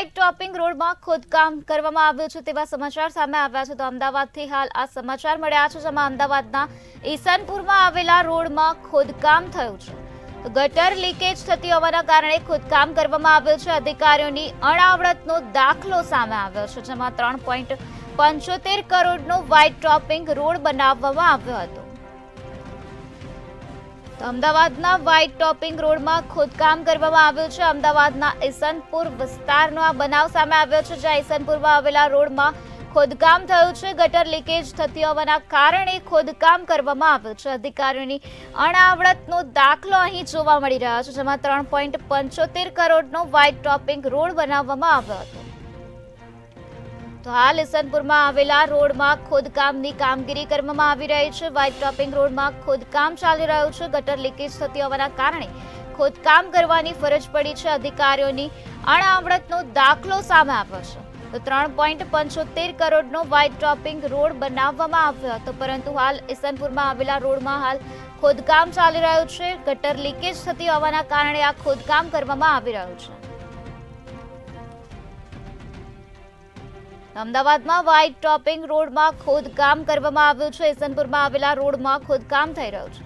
White topping રોડમાં ખોદકામ કરવામાં આવ્યું છે તેવા સમાચાર સામે આવ્યા છે. તો અમદાવાદથી હાલ આ સમાચાર મળ્યા છે, જેમાં અમદાવાદના ઈસનપુરમાં આવેલા રોડમાં ખોદકામ થયું છે. તો ગટર લીકેજ થતી હોવાના કારણે ખોદકામ કરવામાં આવ્યું છે. અધિકારીઓની અણાવડતનો દાખલો સામે આવ્યો છે, જેમાં 3.75 કરોડનો વ્હાઇટ ટોપિંગ રોડ બનાવવામાં આવ્યો હતો. અમદાવાદના વ્હાઇટ ટોપિંગ રોડમાં ખોદકામ કરવામાં આવ્યું છે. અમદાવાદના ઈસનપુર વિસ્તારનો આ બનાવ સામે આવ્યો છે, જ્યાં ઈસનપુરમાં આવેલા રોડમાં ખોદકામ થયું છે. ગટર લીકેજ થતી હોવાના કારણે ખોદકામ કરવામાં આવ્યું છે. અધિકારીઓની અણાવડતનો દાખલો અહીં જોવા મળી રહ્યો છે, જેમાં 3.75 કરોડનો વ્હાઇટ ટોપિંગ રોડ બનાવવામાં આવ્યો હતો. તો હાલ ઈસનપુરમાં આવેલા રોડમાં ખોદકામની કામગીરી કરવામાં આવી રહી છે. વ્હાઇટ ટોપિંગ રોડમાં ખોદકામ ચાલી રહ્યું છે. ગટર લીકેજ થતી હોવાના કારણે ખોદકામ કરવાની ફરજ પડી છે. અધિકારીઓની અણાવડતનો દાખલો સામે આવ્યો છે. તો 3.75 કરોડનો વ્હાઇટ ટોપિંગ રોડ બનાવવામાં આવ્યો હતો, પરંતુ હાલ ઈસનપુરમાં આવેલા રોડમાં હાલ ખોદકામ ચાલી રહ્યું છે. ગટર લીકેજ થતી હોવાના કારણે આ ખોદકામ કરવામાં આવી રહ્યું છે. અમદાવાદમાં વ્હાઇટ ટોપિંગ રોડમાં ખોદકામ કરવામાં આવ્યું છે. ઈસનપુરમાં આવેલા રોડમાં ખોદકામ થઈ રહ્યું છે.